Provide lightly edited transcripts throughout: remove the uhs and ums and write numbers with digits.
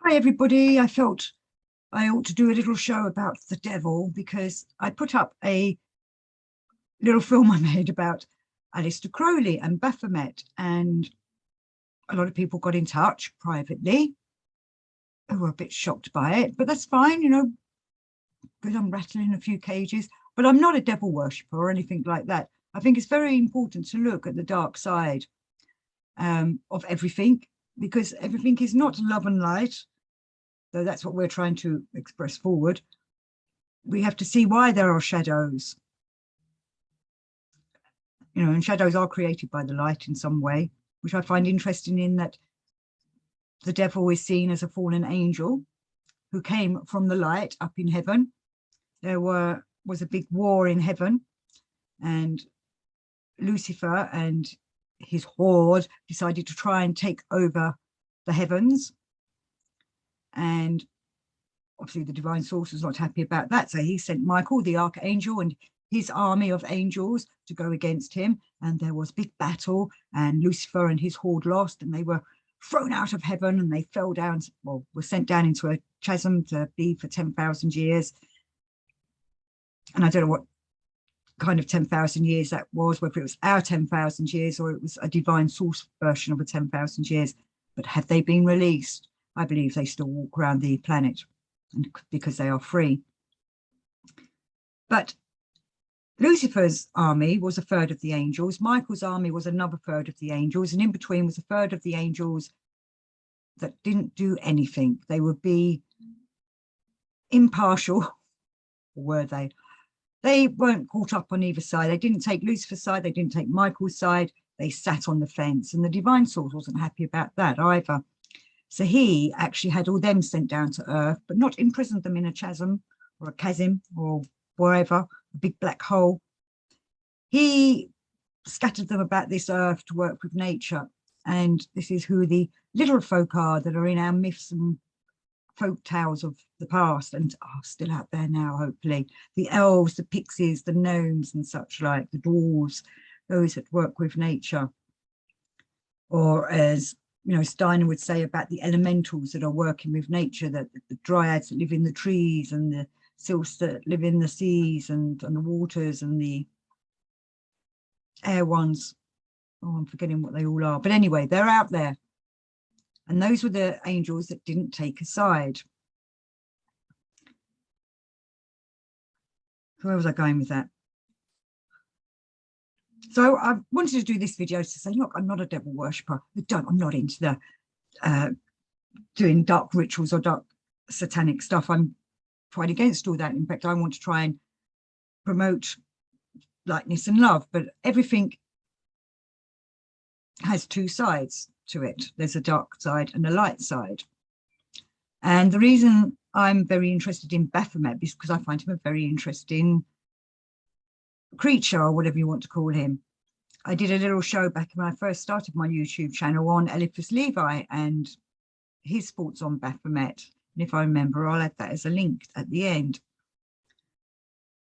Hi everybody, I felt I ought to do a little show about the devil because I put up a little film I made about Aleister Crowley and Baphomet, and a lot of people got in touch privately who were a bit shocked by it, but that's fine, you know, because I'm rattling a few cages, but I'm not a devil worshipper or anything like that. I think it's very important to look at the dark side of everything, because everything is not love and light, though that's what we're trying to express forward. We have to see why there are shadows, you know, and shadows are created by the light in some way, which I find interesting, in that the devil is seen as a fallen angel who came from the light up in heaven. There was a big war in heaven, and Lucifer and his horde decided to try and take over the heavens. And obviously the divine source was not happy about that, so he sent Michael, the archangel, and his army of angels to go against him, and there was big battle, and Lucifer and his horde lost, and they were thrown out of heaven, and they fell down, well, were sent down into a chasm to be for 10,000 years. And I don't know what kind of 10,000 years that was, whether it was our 10,000 years or it was a divine source version of a 10,000 years. But have they been released? I believe they still walk around the planet, and because they are free. But Lucifer's army was a third of the angels, Michael's army was another third of the angels, and in between was a third of the angels that didn't do anything. They would be impartial, or were they? They weren't caught up on either side. They didn't take Lucifer's side, they didn't take Michael's side, they sat on the fence, and the divine source wasn't happy about that either. So he actually had all them sent down to earth, but not imprisoned them in a chasm or a chasm or wherever, a big black hole. He scattered them about this earth to work with nature. And this is who the little folk are that are in our myths and folk tales of the past, and are still out there now, hopefully. The elves, the pixies, the gnomes and such like, the dwarves, those that work with nature. Or as you know, Steiner would say about the elementals that are working with nature, that the dryads that live in the trees, and the sylphs that live in the seas and the waters, and the air ones. Oh, I'm forgetting what they all are. But anyway, they're out there. And those were the angels that didn't take a side. Where was I going with that? So I wanted to do this video to say, look, I'm not a devil worshipper. I'm not into the doing dark rituals or dark satanic stuff. I'm quite against all that. In fact, I want to try and promote lightness and love, but everything has two sides to it. There's a dark side and a light side. And the reason I'm very interested in Baphomet is because I find him a very interesting creature, or whatever you want to call him. I did a little show back when I first started my YouTube channel on Eliphas Levi and his thoughts on Baphomet. And if I remember, I'll add that as a link at the end.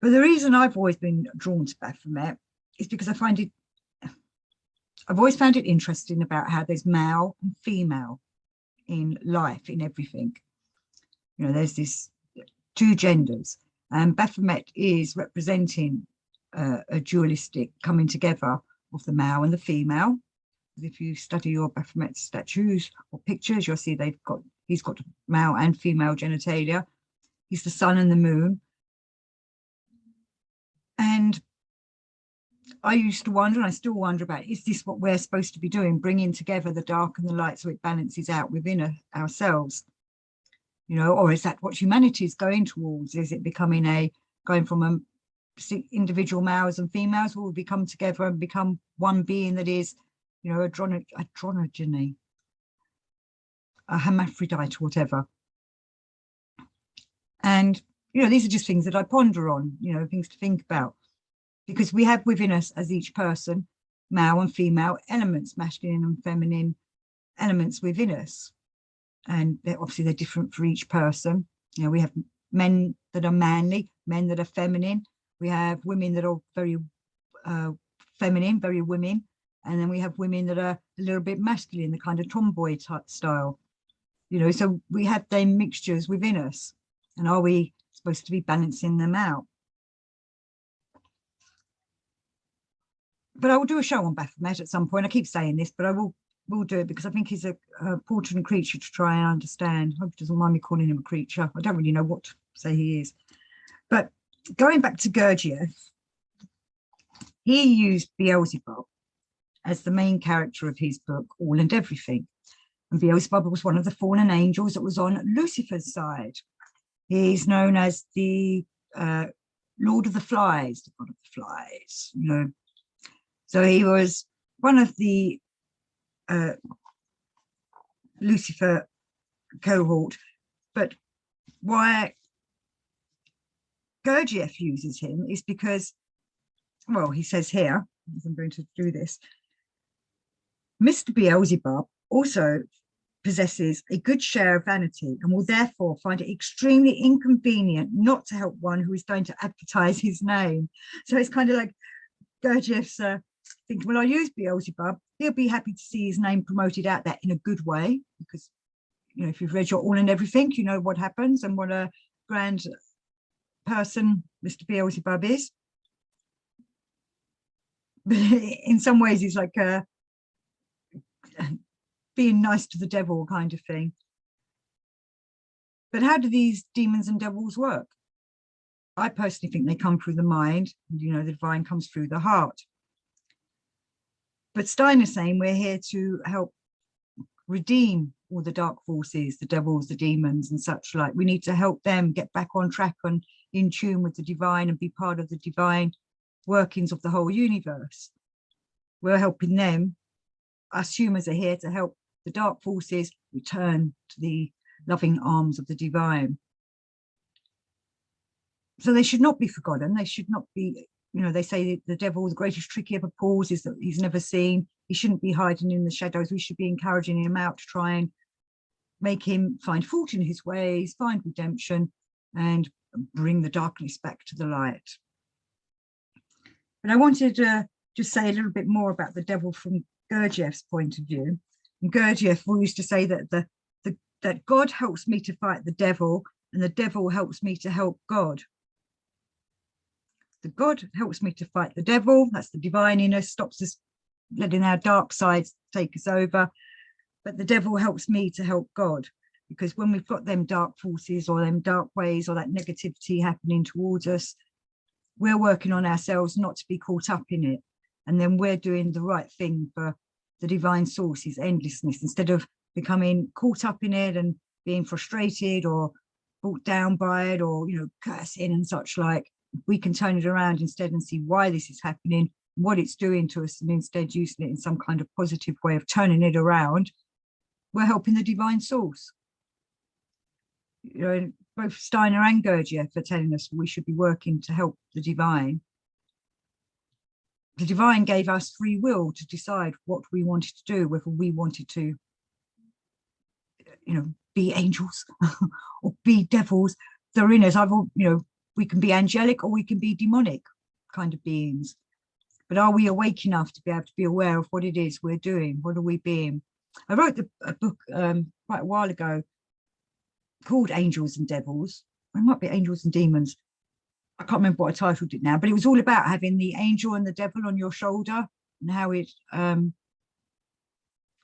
But the reason I've always been drawn to Baphomet is because I've always found it interesting about how there's male and female in life, in everything. You know, there's this two genders, and Baphomet is representing a dualistic coming together of the male and the female. If you study your Baphomet statues or pictures, you'll see he's got male and female genitalia. He's the sun and the moon. And I used to wonder, and I still wonder about, is this what we're supposed to be doing, bringing together the dark and the light so it balances out within ourselves? You know, or is that what humanity is going towards? Is it becoming going from individual males and females, will we come together and become one being that is, you know, androgyny, a hermaphrodite, whatever? And, you know, these are just things that I ponder on, you know, things to think about. Because we have within us, as each person, male and female elements, masculine and feminine elements within us. And obviously they're different for each person. You know, we have men that are manly, men that are feminine. We have women that are very feminine, very women. And then we have women that are a little bit masculine, the kind of tomboy type style. you know, so we have them mixtures within us, and are we supposed to be balancing them out? But I will do a show on Baphomet at some point. I keep saying this, but I will do it because I think he's a important creature to try and understand. I hope he doesn't mind me calling him a creature. I don't really know what to say he is. But going back to Gurdjieff, he used Beelzebub as the main character of his book, All and Everything. And Beelzebub was one of the fallen angels that was on Lucifer's side. He's known as the Lord of the Flies, the God of the Flies, you know. So he was one of the Lucifer cohort, but why Gurdjieff uses him is because, well, he says here, as I'm going to do this, Mr. Beelzebub also possesses a good share of vanity and will therefore find it extremely inconvenient not to help one who is going to advertise his name. So it's kind of like Gurdjieff's thinking, well, I'll use Beelzebub. He'll be happy to see his name promoted out there in a good way, because, you know, if you've read your All and Everything, you know what happens and what a grand person Mr. Beelzebub is. But in some ways, he's like being nice to the devil kind of thing. But how do these demons and devils work? I personally think they come through the mind. You know, the divine comes through the heart. But Steiner's saying we're here to help redeem all the dark forces, the devils, the demons and such like. We need to help them get back on track and in tune with the divine and be part of the divine workings of the whole universe. We're helping them. Us humans are here to help the dark forces return to the loving arms of the divine. So they should not be forgotten. They should not be, you know, they say the devil, the greatest trick he ever pulls is that he's never seen. He shouldn't be hiding in the shadows. We should be encouraging him out to try and make him find fault in his ways, find redemption, and bring the darkness back to the light. But I wanted to just say a little bit more about the devil from Gurdjieff's point of view. And Gurdjieff used to say that that God helps me to fight the devil, and the devil helps me to help God. The God helps me to fight the devil. That's the divine in us, stops us letting our dark sides take us over. But the devil helps me to help God, because when we've got them dark forces or them dark ways or that negativity happening towards us, we're working on ourselves not to be caught up in it. And then we're doing the right thing for the divine source's endlessness, instead of becoming caught up in it and being frustrated or brought down by it, or, you know, cursing and such like. We can turn it around instead and see why this is happening, what it's doing to us, and instead using it in some kind of positive way of turning it around. We're helping the divine source. You know, both Steiner and Gurdjieff are telling us we should be working to help the divine. The divine gave us free will to decide what we wanted to do, whether we wanted to, you know, be angels or be devils. They're in us. You know, we can be angelic or we can be demonic kind of beings. But are we awake enough to be able to be aware of what it is we're doing? What are we being? I wrote a book quite a while ago called Angels and Devils. It might be Angels and Demons. I can't remember what I titled it now, but it was all about having the angel and the devil on your shoulder and how it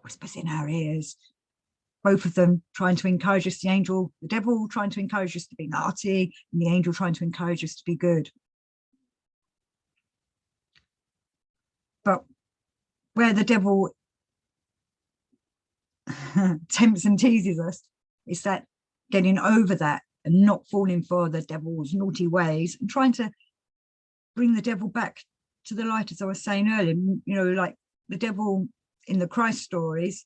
whispers in our ears. Both of them trying to encourage us, the angel, the devil trying to encourage us to be naughty, and the angel trying to encourage us to be good. But where the devil tempts and teases us, is that getting over that and not falling for the devil's naughty ways and trying to bring the devil back to the light, as I was saying earlier. You know, like the devil in the Christ stories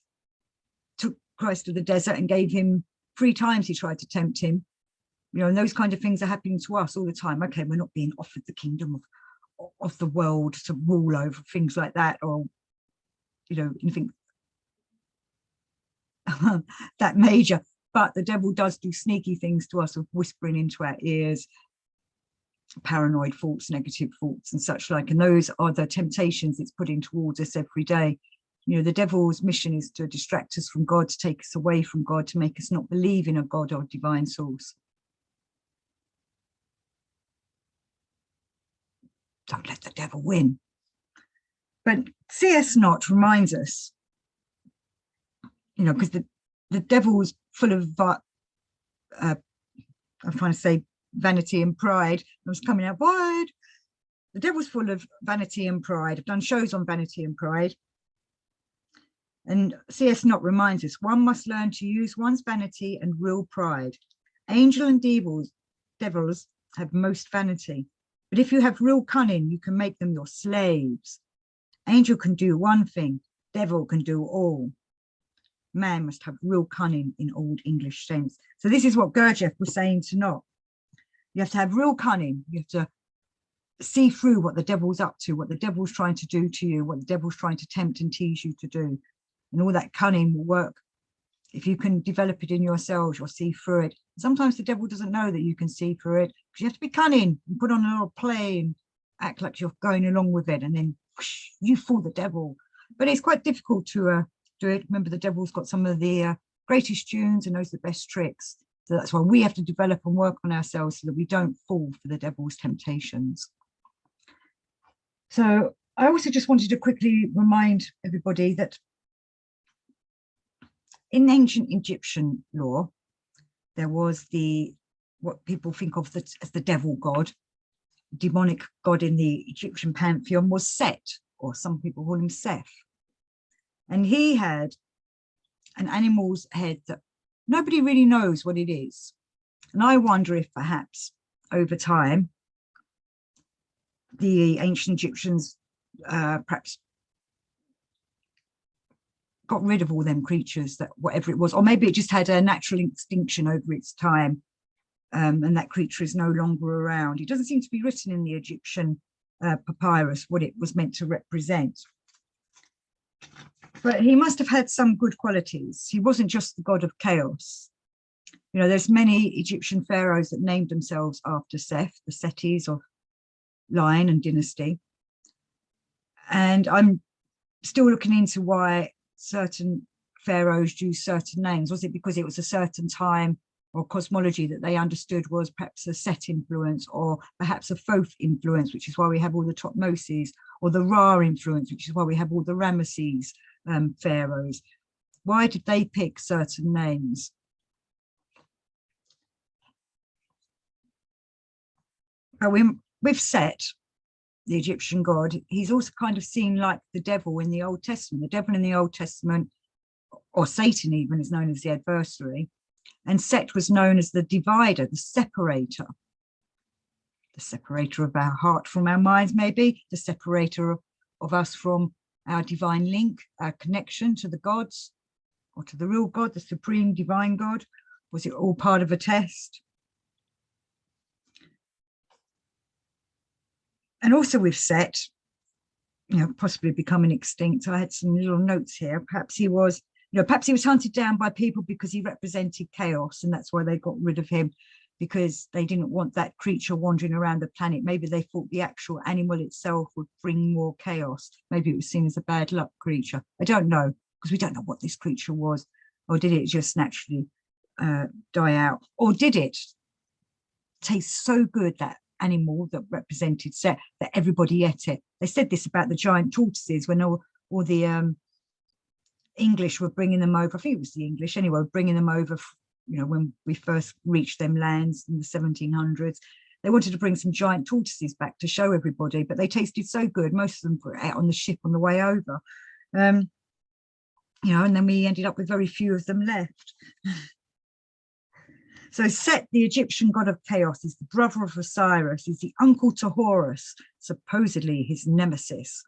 took Christ to the desert and gave him 3 times he tried to tempt him. You know, and those kind of things are happening to us all the time. Okay, we're not being offered the kingdom of the world to rule over, things like that, or, you know, anything that major. But the devil does do sneaky things to us, of whispering into our ears, paranoid thoughts, negative thoughts and such like. And those are the temptations it's putting towards us every day. You know, the devil's mission is to distract us from God, to take us away from God, to make us not believe in a God or divine source. Don't let the devil win. But C.S. Nott reminds us, you know, because the devil's full of, I'm trying to say vanity and pride. I was coming out wide. The devil's full of vanity and pride. I've done shows on vanity and pride. And C.S. Nott reminds us, one must learn to use one's vanity and real pride. Angel and devils have most vanity. But if you have real cunning, you can make them your slaves. Angel can do one thing, devil can do all. Man must have real cunning in Old English sense. So this is what Gurdjieff was saying to Nott. You have to have real cunning. You have to see through what the devil's up to, what the devil's trying to do to you, what the devil's trying to tempt and tease you to do. And all that cunning will work. If you can develop it in yourselves, you'll see through it. Sometimes the devil doesn't know that you can see through it, because you have to be cunning and put on a little play and act like you're going along with it, and then whoosh, you fool the devil. But it's quite difficult to do it. Remember, the devil's got some of the greatest tunes and knows the best tricks. So that's why we have to develop and work on ourselves so that we don't fall for the devil's temptations. So I also just wanted to quickly remind everybody that in ancient Egyptian law, there was what people think of as the devil god. Demonic god in the Egyptian pantheon was Set, or some people call him Seth. And he had an animal's head that nobody really knows what it is. And I wonder if perhaps over time, the ancient Egyptians perhaps got rid of all them creatures, that whatever it was, or maybe it just had a natural extinction over its time, and that creature is no longer around. It doesn't seem to be written in the Egyptian papyrus what it was meant to represent. But he must have had some good qualities. He wasn't just the god of chaos. You know, there's many Egyptian pharaohs that named themselves after Seth, the Setis of line and dynasty. And I'm still looking into why certain pharaohs use certain names. Was it because it was a certain time or cosmology that they understood was perhaps a Set influence, or perhaps a Thoth influence, which is why we have all the Thutmoses, or the Ra influence, which is why we have all the Ramesses pharaohs? Why did they pick certain names? But with Set, the Egyptian god, he's also kind of seen like the devil in the Old Testament. The devil in the Old Testament, or Satan even, is known as the adversary. And Set was known as the divider, the separator of our heart from our minds, maybe, the separator of us from our divine link, our connection to the gods, or to the real God, the supreme divine God. Was it all part of a test? And also with Set, you know, possibly becoming extinct, I had some little notes here. Perhaps he was, you know, perhaps he was hunted down by people because he represented chaos, and that's why they got rid of him, because they didn't want that creature wandering around the planet. Maybe they thought the actual animal itself would bring more chaos. Maybe it was seen as a bad luck creature. I don't know, because we don't know what this creature was. Or did it just naturally die out? Or did it taste so good, that animal that represented Set, that everybody ate it? They said this about the giant tortoises when all the English were bringing them over. I think it was the English anyway, bringing them over, you know, when we first reached them lands in the 1700s. They wanted to bring some giant tortoises back to show everybody, but they tasted so good, most of them were out on the ship on the way over. You know, and then we ended up with very few of them left. So Set, the Egyptian god of chaos, is the brother of Osiris, is the uncle to Horus, supposedly his nemesis.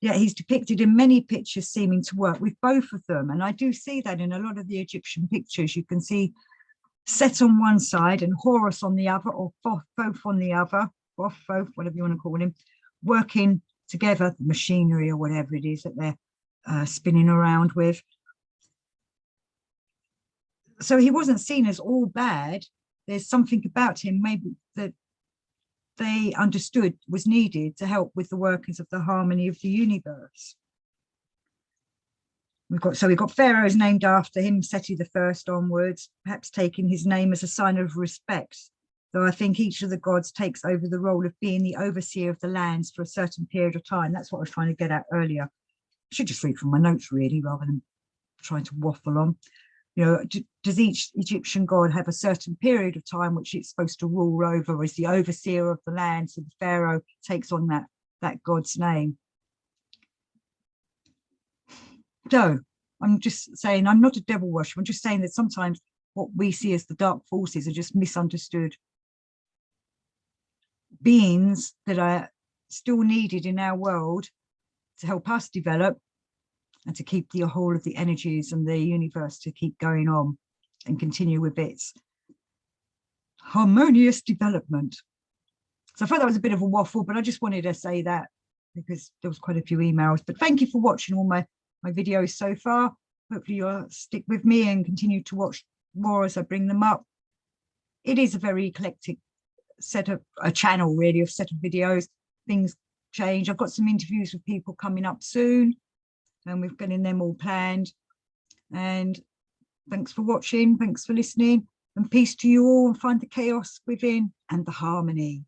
Yet he's depicted in many pictures seeming to work with both of them. And I do see that in a lot of the Egyptian pictures. You can see Set on one side and Horus on the other, or Thoth on the other, or Thoth, whatever you want to call him, working together, the machinery or whatever it is that they're spinning around with. So he wasn't seen as all bad. There's something about him maybe that they understood was needed to help with the workings of the harmony of the universe. we've got pharaohs named after him, Seti the first onwards, perhaps taking his name as a sign of respect. Though I think each of the gods takes over the role of being the overseer of the lands for a certain period of time. That's what I was trying to get at earlier. I should just read from my notes really, rather than trying to waffle on. You know, does each Egyptian god have a certain period of time which it's supposed to rule over, or is the overseer of the land, so the pharaoh takes on that god's name? So I'm just saying, I'm not a devil worshiper. I'm just saying that sometimes what we see as the dark forces are just misunderstood beings that are still needed in our world to help us develop and to keep the whole of the energies and the universe to keep going on and continue with its harmonious development. So I thought that was a bit of a waffle, but I just wanted to say that because there was quite a few emails. But thank you for watching all my videos so far. Hopefully you'll stick with me and continue to watch more as I bring them up. It is a very eclectic set of a channel really of set of videos. Things change. I've got some interviews with people coming up soon and we're getting them all planned. And thanks for watching, thanks for listening, and peace to you all, and find the chaos within and the harmony.